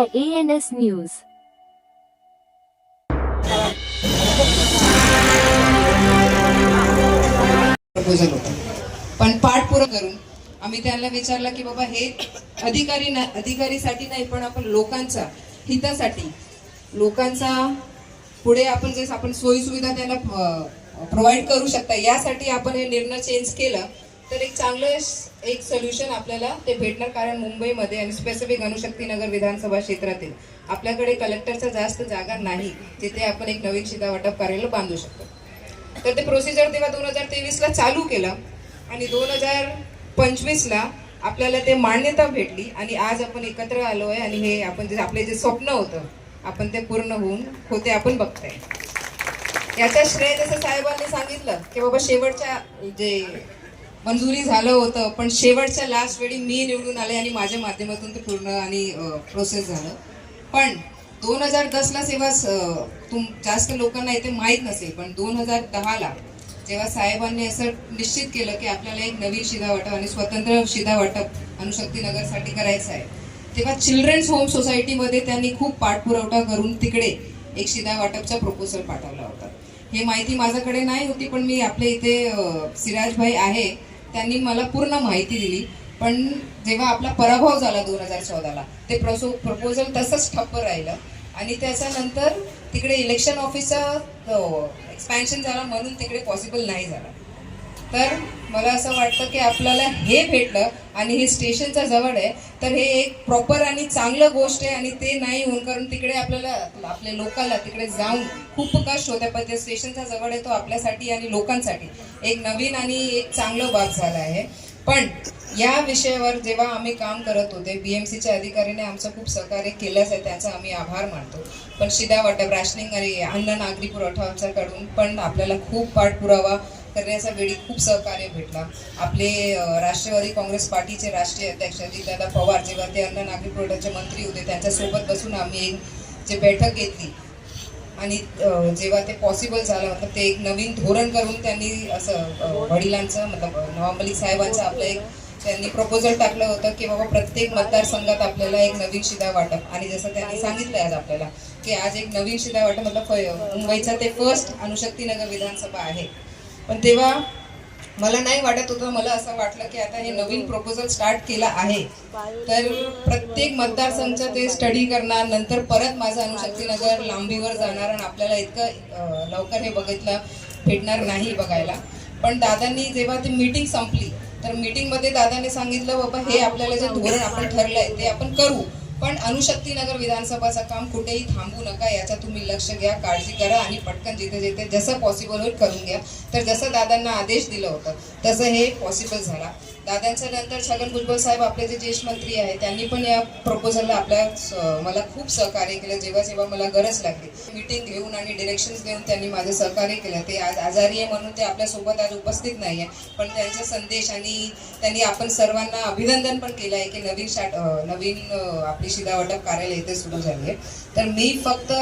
by ANS News. Proposal होता, पण पाठपुरावा करून आम्ही त्यांना विचारलं की बाबा हे अधिकारीसाठी नाही, पण आपण लोकांचा हितासाठी, लोकांचा पुढे आपण जे आपण सोयी सुविधा त्यांना प्रोव्हाइड करू शकता यासाठी आपण हे निर्णय चेंज केलं तर एक चांगलं एक सोल्युशन आपल्याला ते भेटणार. कारण मुंबईमध्ये आणि स्पेसिफिक अणुशक्तीनगर विधानसभा क्षेत्रातील आपल्याकडे कलेक्टरचा जास्त जागा नाही तिथे आपण एक नवीन शिधा वाटप कार्यालय बांधू शकतो. तर ते प्रोसिजर तेव्हा 2023ला चालू केलं आणि 2025ला आपल्याला ते मान्यता भेटली आणि आज आपण एकत्र आलो आहे आणि हे आपण जे आपले जे स्वप्न होतं आपण ते पूर्ण होते आपण बघताय. याचा श्रेय जसं साहेबांनी सांगितलं की बाबा शेवटच्या जे मंजुरी झालं होतं पण शेवटच्या लास्ट वेळी मी निवडून आले आणि माझ्या माध्यमातून ते पूर्ण आणि प्रोसेस झालं. पण 2010ला जेव्हा जास्त लोकांना इथे माहीत नसेल पण 2010ला जेव्हा साहेबांनी असं निश्चित केलं की आपल्याला एक नवीन शिधा वाटप आणि स्वतंत्र शिधा वाटप अणुशक्तीनगरसाठी करायचं आहे तेव्हा चिल्ड्रन्स होम सोसायटीमध्ये त्यांनी खूप पाठपुरावा करून तिकडे एक शिधा वाटपचा प्रपोजल पाठवला होता. हे माहिती माझ्याकडे नाही होती पण मी आपले इथे सिराज भाई आहे त्यांनी मला पूर्ण माहिती दिली. पण जेव्हा आपला पराभव झाला 2014ला ते प्रपोजल तसंच ठप्प राहिलं आणि त्याच्यानंतर तिकडे इलेक्शन ऑफिसचा एक्सपॅन्शन झाला म्हणून तिकडे पॉसिबल नाही झाला. तर मला असं वाटतं की आपल्याला हे भेटलं आणि हे स्टेशनच्या जवळ आहे तर हे एक प्रॉपर आणि चांगलं गोष्ट आहे आणि ते नाही होऊन कारण तिकडे आपल्याला आपल्या लोकांना तिकडे जाऊन खूप कष्ट होते पण ते स्टेशनच्या जवळ आहे तो आपल्यासाठी आणि लोकांसाठी एक नवीन आणि एक चांगलं बाब झाला आहे. पण या विषयावर जेव्हा आम्ही काम करत होते BMCच्या अधिकाऱ्याने आमचं खूप सहकार्य केलंच आहे त्याचा आम्ही आभार मानतो. पण शिधा वाटप रॅशनिंग आणि अन्न नागरी पुरवठा आमच्याकडून पण आपल्याला खूप पाठपुरावा करण्याचा वेळी खूप सहकार्य भेटला. आपले राष्ट्रवादी काँग्रेस पार्टीचे राष्ट्रीय अध्यक्ष अजितदादा पवार जेव्हा ते अन्न नागरी पुरवठ्याचे मंत्री होते त्यांच्यासोबत बसून आम्ही एक जे बैठक घेतली आणि जेव्हा ते पॉसिबल झालं होतं ते एक नवीन धोरण करून त्यांनी असं वडिलांचं मतलब नवाब मलिक साहेबांचं आपलं एक त्यांनी प्रपोजल टाकलं होतं की बाबा प्रत्येक मतदारसंघात आपल्याला एक नवीन शिधा वाटप आणि जसं त्यांनी सांगितलं आज आपल्याला की आज एक नवीन शिधा वाटप मतलब मुंबईचा ते फर्स्ट अणुशक्तीनगर विधानसभा आहे. पण तेव्हा मला नाही वाटत होतं, मला असं वाटलं की आता हे नवीन प्रपोजल स्टार्ट केला आहे तर प्रत्येक मतदारसंघाचं ते स्टडी करणार नंतर परत माझं अणुशक्तीनगर लांबीवर जाणार आणि आपल्याला इतकं लवकर हे बघितलं भेटणार नाही बघायला. पण दादांनी जेव्हा ती मीटिंग संपली तर मीटिंगमध्ये दादाने सांगितलं बाबा हे आपल्याला जे धोरण आपण ठरलंय ते आपण करू पण अणुशक्तीनगर विधानसभाचं काम कुठेही थांबू नका याचा तुम्ही लक्ष घ्या काळजी करा आणि पटकन जिथे जिथे जसं पॉसिबल होईल करून घ्या. तर जसं दादांना आदेश दिलं होतं तसं हे पॉसिबल झाला. दादांच्या नंतर छगन भुजबळ साहेब आपले जे ज्येष्ठ मंत्री आहे त्यांनी पण या प्रपोजलला मला खूप सहकार्य केलं जेव्हा जेव्हा मला गरज लागली. मीटिंग घेऊन आणि डिरेक्शन्स देऊन त्यांनी माझं सहकार्य केलं. ते आज आजारी आहे म्हणून ते आपल्यासोबत आज उपस्थित नाही आहे पण त्यांचा संदेश आणि त्यांनी आपण सर्वांना अभिनंदन पण केलं आहे की नवीन आपली शिधा वाटप कार्यालय इथे सुरू झाली आहे. तर मी फक्त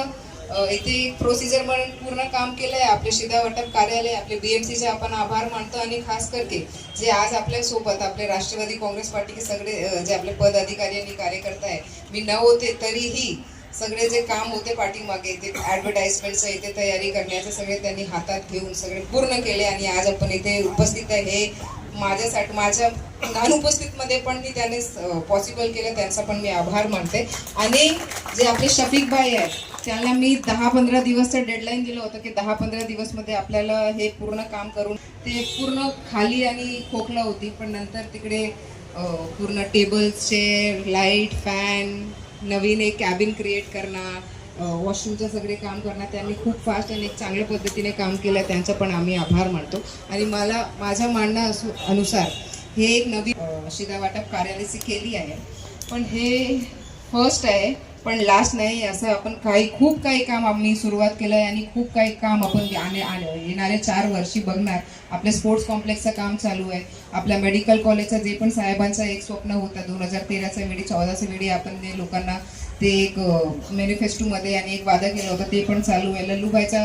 इथे प्रोसिजर म्हणून पूर्ण काम केलं आहे. आपले शिधा वाटप कार्यालय आपले BMCचे आपण आभार मानतो आणि खास करके जे आज आपल्यासोबत आपले राष्ट्रवादी काँग्रेस पार्टीचे सगळे जे आपले पद अधिकारी आणि कार्यकर्ता आहे मी न होते तरीही सगळे जे काम होते पाठीमागे ते ॲडव्हर्टाइजमेंटचं इथे तयारी करण्याचे सगळे त्यांनी हातात घेऊन सगळे पूर्ण केले आणि आज आपण इथे उपस्थित आहे. हे माझ्यासाठी माझ्या अनुपस्थितमध्ये पण मी त्याने पॉसिबल केलं त्यांचा पण मी आभार मानते. आणि जे आपले शफिक भाई आहेत त्यांना मी 10-15 दिवसचं डेडलाईन दिलं होतं की 10-15 दिवसमध्ये आपल्याला हे पूर्ण काम करून ते पूर्ण खाली आणि खोकला होती पण नंतर तिकडे पूर्ण टेबल्स चेअर लाईट फॅन नवीन एक कॅबिन क्रिएट करणार वॉशरूमचं सगळे काम करणार त्यांनी खूप फास्ट आणि एक चांगल्या पद्धतीने काम केलं त्यांचं पण आम्ही आभार मानतो. आणि माझ्या म्हणणं अनुसार हे एक नवीन शिधा वाटप कार्यालयाची केली आहे पण हे फर्स्ट आहे पण लास्ट नाही. असं आपण खूप काही काम आम्ही सुरुवात केलं आहे आणि खूप काही काम आपण येणाऱ्या 4 वर्षी बघणार. आपल्या स्पोर्ट्स कॉम्प्लेक्सचं काम चालू आहे. आपल्या मेडिकल कॉलेजचं जे पण साहेबांचं एक स्वप्न होतं 2013च्या वेळी 14च्या वेळी आपण ते लोकांना ते एक मॅनिफेस्टोमध्ये आणि एक वादा केला होता ते पण चालू आहे. लल्लूबाईचा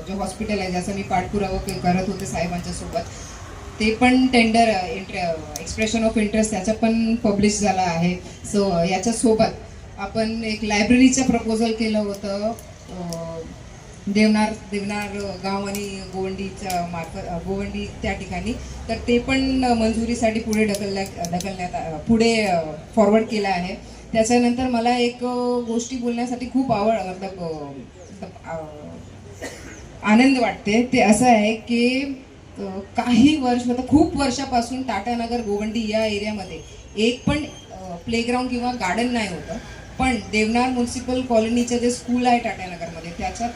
जो हॉस्पिटल आहे ज्याचा मी पाठपुरावा करत होते साहेबांच्या सोबत ते पण टेंडर एक्सप्रेशन ऑफ इंटरेस्ट त्याचा पण पब्लिश झाला आहे. सो याच्यासोबत आपण एक लायब्ररीचं प्रपोजल केलं होतं देवनार गाव आणि गोवंडीच्या मार्फत गोवंडी त्या ठिकाणी, तर ते पण मंजुरीसाठी पुढे ढकलण्यात पुढे फॉरवर्ड केलं आहे. त्याच्यानंतर मला एक गोष्टी बोलण्यासाठी खूप आनंद वाटते. ते असं आहे की काही वर्ष खूप वर्षापासून टाटानगर गोवंडी या एरियामध्ये एक पण प्लेग्राऊंड किंवा गार्डन नाही होतं. पण देवनार म्युन्सिपल कॉलनीचं जे स्कूल आहे टाटानगरमध्ये त्याच्या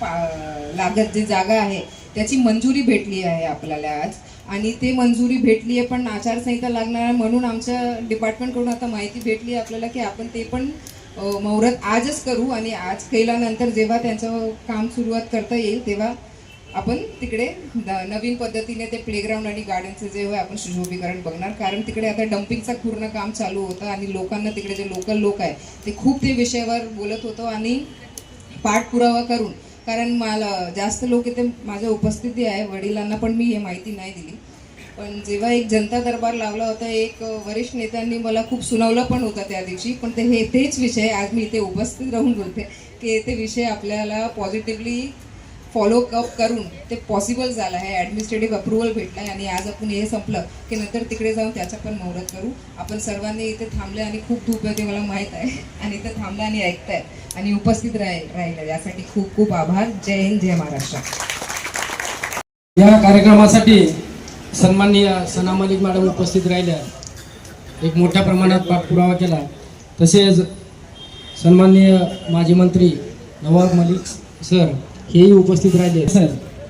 लागत जी जागा आहे त्याची मंजुरी भेटली आहे आपल्याला आज, आणि ते मंजुरी भेटली आहे पण आचारसंहिता लागणार आहे म्हणून आमच्या डिपार्टमेंटकडून आता माहिती भेटली आहे आपल्याला की आपण ते पण मुहूर्त आजच करू, आणि आज केल्यानंतर जेव्हा त्यांचं काम सुरुवात करता येईल तेव्हा आपण तिकडे नवीन पद्धतीने ते प्लेग्राऊंड आणि गार्डनचं जे आहे आपण सुशोभीकरण बघणार. कारण तिकडे आता डम्पिंगचं पूर्ण काम चालू होतं आणि लोकांना तिकडे जे लोकल लोक आहे ते खूप ते विषयावर बोलत होतो आणि पाठपुरावा करून, कारण मला जास्त लोक इथे माझ्या उपस्थिती आहे, वडिलांना पण मी हे माहिती नाही दिली. पण जेव्हा एक जनता दरबार लावला होता एक वरिष्ठ नेत्यांनी मला खूप सुनावलं पण होतं त्या दिवशी, पण तेच विषय आज मी इथे उपस्थित राहून बोलते की ते विषय आपल्याला पॉझिटिव्हली फॉलो अप करून ते पॉसिबल झालं आहे. ॲडमिनिस्ट्रेटिव्ह अप्रुव्हल भेटलं आहे आणि आज आपण हे संपलं की नंतर तिकडे जाऊन त्याचा पण मुहूर्त करू. आपण सर्वांनी इथे थांबले आणि खूप धूप आहे ते मला माहीत आहे, आणि इथे थांबलं आणि ऐकताय आणि उपस्थित राहिलं यासाठी खूप खूप आभार. जय हिंद, जय महाराष्ट्र. या कार्यक्रमासाठी सन्माननीय सना मलिक मॅडम उपस्थित राहिल्या, एक मोठ्या प्रमाणात पाठपुरावा केला. तसेच सन्माननीय माजी मंत्री नवाब मलिक सर हेही उपस्थित राहिले. सर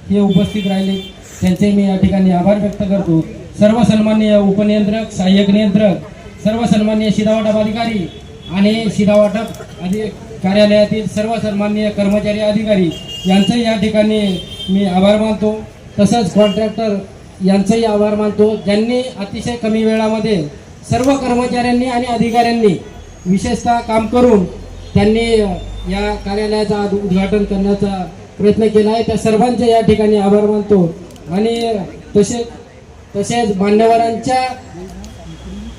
हे उपस्थित राहिले त्यांचे मी या ठिकाणी आभार व्यक्त करतो. सर्व सन्माननीय उपनियंत्रक, सहाय्यक नियंत्रक, सर्व सन्माननीय शिधावाटप अधिकारी आणि शिधावाटप कार्यालयातील सर्व सन्माननीय कर्मचारी अधिकारी यांचंही या ठिकाणी मी आभार मानतो. तसंच कॉन्ट्रॅक्टर यांचंही आभार मानतो, ज्यांनी अतिशय कमी वेळामध्ये सर्व कर्मचाऱ्यांनी आणि अधिकाऱ्यांनी विशेषतः काम करून त्यांनी या कार्यालयाचा उद्घाटन करण्याचा प्रयत्न केला आहे. त्या सर्वांचे या ठिकाणी आभार मानतो. आणि तसेच मान्यवरांच्या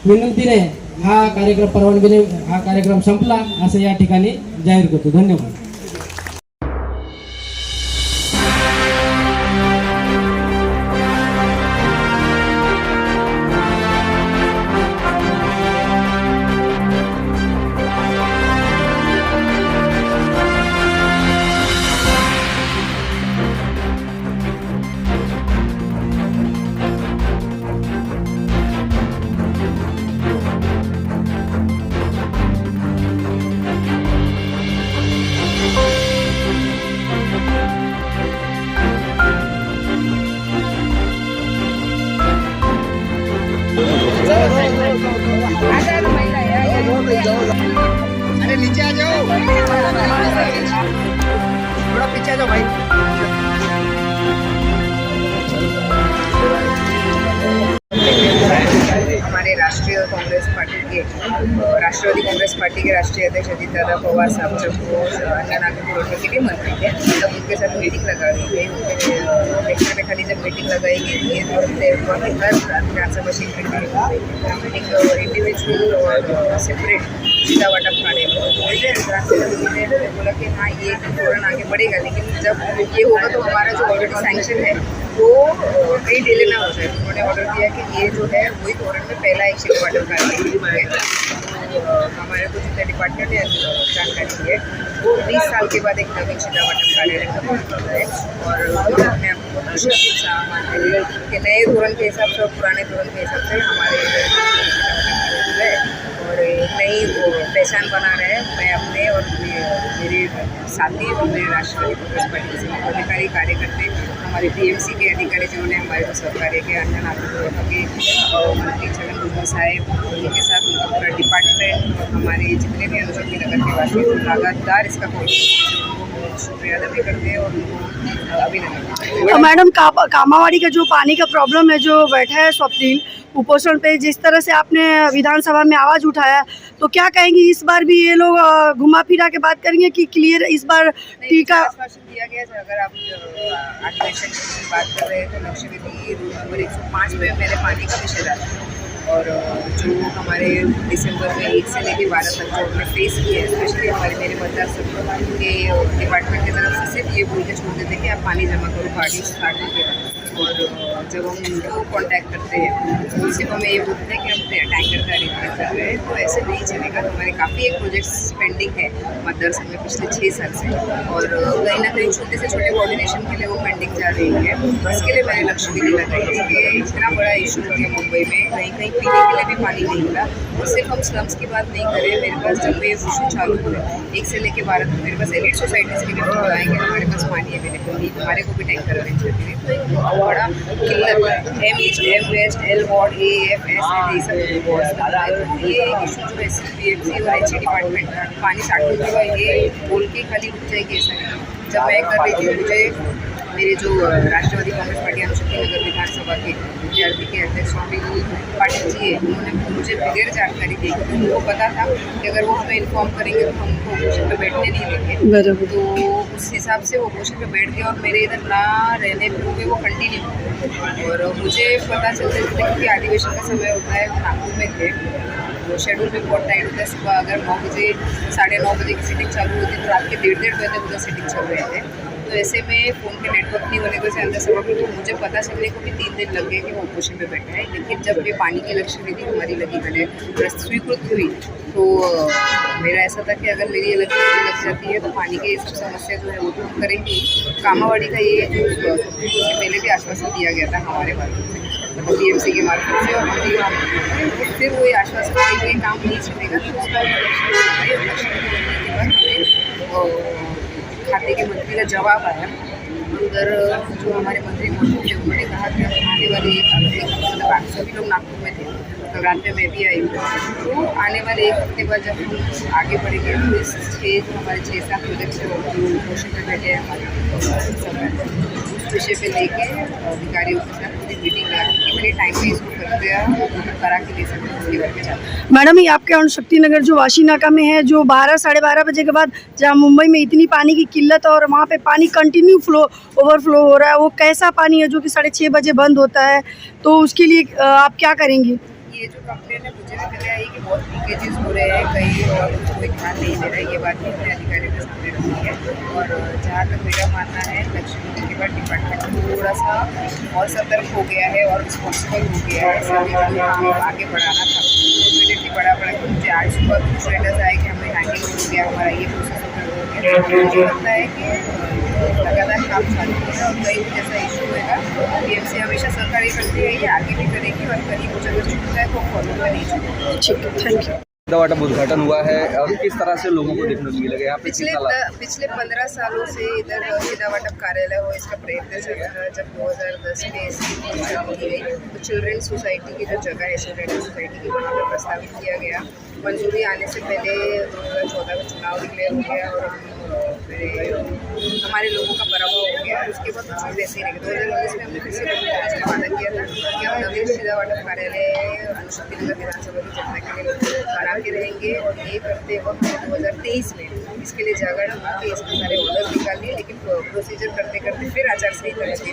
विनंतीने हा कार्यक्रम परवानगीने हा कार्यक्रम संपला असं या ठिकाणी जाहीर करतो. धन्यवाद. अरे नीचे आ जाओ, थोड़ा पीछे आ जाओ भाई. हमारे राष्ट्रीय कांग्रेस पार्टी के राष्ट्रवादी कांग्रेस पार्टी के राष्ट्रीय अध्यक्ष अजित दादा पवार साहब जब वो अन्य नागरिक जोड़ने के लिए मंत्री थे तब उनके साथ मीटिंग लगाई गई. उनके में खाली जब मीटिंग लगाई गई तो हर विधानसभा क्षेत्र की मीटिंग इंडिविजुअल और सेपरेट सीधा वाटप खाने में बोला कि हाँ ये धोरण आगे बढ़ेगा, लेकिन जब ये होगा तो हमारा जो ऑलरेडी सैंक्शन है वो कहीं डिले ना हो जाए. उन्होंने ऑर्डर दिया कि ये जो है वही धोरण में पहला एक सीधा वाटप कार्य है. हमारे को जितने डिपार्टमेंट है जानकारी है वो 20 साल के बाद एक नवीन सीधा वाटप कार्यालय का है. और मैं आपको उत्साह मानते हैं कि नए धोरण के हिसाब से और पुराने धोरण के हिसाब से हमारे है और नई पहचान बना रहे हैं. मैं अपने और मेरे साथी और मेरे राष्ट्रवादी कांग्रेस पार्टी के पदाधिकारी कार्यकर्ता हमारे बीएमसी के अधिकारी जिन्होंने हमारे को सहकार्य के अन्य नागरिकों के मंत्री छगन भुजबल साहेब उनके साथ उनका पूरा डिपार्टमेंट और हमारे जितने भी अनुमति नगर के वासी लगातार इसका शुक्रिया अदा भी करते हैं और अभिनंदन. मैडम कामावाड़ी का जो पानी का प्रॉब्लम है जो बैठा है स्वप्निल उपोषण पे, जिस तरह से आपने विधानसभा में आवाज़ उठाया, तो क्या कहेंगे इस बार भी ये लोग घुमा फिरा के बात करेंगे कि क्लियर इस बार टीका आश्वासन दिया गया है. अगर आप अधिवेशन की बात कर रहे हैं तो लक्ष्यवेदी रूल नंबर 105 में मैंने पानी का विषय डाला और जो हमारे दिसंबर में 1 से लेकर 12 तक जो हमने फेस किया है, स्पेशली हमारे मेरे मतदार संघ के डिपार्टमेंट की तरफ से सिर्फ ये बोल के छोड़ देते कि आप पानी जमा करो, गाड़ी स्टार्ट हो गया। और जब हम उनको कॉन्टैक्ट करते हैं तो सिर्फ हमें ये बोलते हैं कि हम टैंकर का अरेंजमेंट कर रहे हैं, तो ऐसे नहीं चलेगा। हमारे काफ़ी एक प्रोजेक्ट्स पेंडिंग है मतदार संघ में पिछले 6 साल से, और कहीं ना कहीं छोटे से छोटे कोऑर्डिनेशन के लिए वो पेंडिंग जा रही है। इसके लिए मैंने लक्ष्य भी दिला था कि इतना बड़ा इशू हो गया मुंबई में, कहीं कहीं पीने के लिए भी पानी नहीं मिला। और सिर्फ हम स्लम्स की बात नहीं करें, मेरे पास जब ये इशू चालू हुआ 1 से लेकर 12 तक मेरे पास एलिट सोसाइटीज़ के लिए फोन आएंगे, हमारे पास पानी अवेलेबल नहीं, हमारे को भी टैंकर अरेंज करके तो एक बहुत बड़ा किल्लत है। M west, L ward, AF, ये सब वार्ड्स, ये इशू जो है SPMC और HE डिपार्टमेंट पानी साठने के बाद ये बोल के खाली रुक जाएगी, ऐसा नहीं। जब मैं कर रही थी, मुझे मेरे जो राष्ट्रवादी कांग्रेस पार्टी अनुशक्ति नगर विधानसभा के विद्यार्थी के अध्यक्ष पाटिल जी है, उन्होंने मुझे बगैर जानकारी दी, क्योंकि उनको पता था कि अगर वो हमें इन्फॉर्म करेंगे तो हमको पोजीशन पर बैठने नहीं देंगे। तो उस हिसाब से वो पोजीशन पर बैठ गए और मेरे इधर ना रहने पे वो कंटिन्यू। और मुझे पता चलता था क्योंकि अधिवेशन का समय होता है, नागपुर में थे, तो शेड्यूल भी बहुत टाइट होता है। सुबह अगर 9 बजे 9:30 बजे की सीटिंग चालू होती तो रात के 1:30 बजे तक उधर सीटिंग चल रहे थे। तो ऐसे में फ़ोन के नेटवर्क नहीं होने की वजह से अंदर सभा में तो मुझे पता चलने को भी 3 दिन लग गए कि वो ऑपोजिशन पे बैठे हैं। लेकिन जब ये पानी की लक्ष्य नीति हमारी लगी गले स्वीकृत हुई तो मेरा ऐसा था कि अगर मेरी लक्ष्य नीति लग जाती है तो पानी की सब समस्या जो है वो तो हम करेंगे। कामावाड़ी का ये जो पहले भी आश्वासन दिया गया था हमारे बारे में, मतलब BMC के मार्फत से, और फिर वो आश्वासन ये काम नहीं चलेगा तो उसका लक्ष्य नीति बनने के बाद हमें खाते के मंत्री का जवाब आया। उधर जो हमारे मंत्री मौजूद थे उन्होंने कहा कि आने वाले एक हफ्ते, मतलब सभी लोग नागपुर में थे, तो रात में मैं भी आई हूँ, तो आने वाले 1 हफ्ते बाद जब हम आगे बढ़ेंगे तो इस 6 हमारे 6-7 प्रोजेक्ट जो पोषण पर बैठे हैं हमारे उस विषय पे लेके अधिकारियों के साथ पूरी मीटिंग कि मेरे टाइम पे इसको करा के ले सकते हैं उसके बारे में जाना। मैडम, ये आपके अनुशक्ति नगर जो वाशीनाका में है, जो 12 साढ़े 12 बजे के बाद जहाँ मुंबई में इतनी पानी की किल्लत और वहाँ पे पानी कंटिन्यू ओवरफ्लो हो रहा है, वो कैसा पानी है जो कि 6:30 बजे बंद होता है, तो उसके लिए आप क्या करेंगी? ये जो कंप्लेन है मुझे भी पता है कि बहुत लीकेजेस हो रहे हैं कहीं और कोई ध्यान नहीं दे रहा है, ये बात भी हमने अधिकारियों के सामने रखी है। और जहाँ तक मेरा मानना है लक्ष्मी के बाद डिपार्टमेंट थोड़ा सा और सतर्क हो गया है और रिस्पॉन्सिबल हो गया है, सभी काम आगे बढ़ाना था इमीडिएटली बढ़ा के मुझे आज सुबह कुछ लेटर्स आए कि हमें हैंडिंग हो गया, हमारा ये प्रोसेस हो गया। मुझे लगता है कि लगातार काम चालू होगा और कहीं भी जैसा इशू होगा BMC हमेशा सरकारी करती है, ये आगे भी करेगी और कहीं कुछ अगर छूटता है तो फॉलो करेगी। ठीक है, थैंक यू। वाटप उद्घाटन हुआ है और किस तरह से लोगों को देखने को मिलेगा यहाँ पे? पिछले 15 सालों से इधर सीधा वाटप कार्यालय हो इसका प्रयत्न चल रहा है। जब 2010 में इसकी शुरू की गई तो चिल्ड्रेन सोसाइटी की जो जगह है चिल्ड्रेन सोसाइटी की वहाँ पर प्रस्तावित किया गया। मंजूरी आने से पहले 2014 में चुनाव डिक्लेयर हो गया और हमारे लोगों का पराभव हो गया। उसके बाद कुछ वैसे ही रहे। 2019 में हमने फिर से वादा किया था कि हम नवीन सीधा वाटप कार्यालय अनुशक्ति नगर विधानसभा की जनता के लिए बना के रहेंगे। और ये करते वक्त 2023 में इसके लिए जागरण होकर इसके सारे ऑर्डर निकाल लिए, लेकिन प्रोसीजर करते करते फिर आचार संहिता लगी।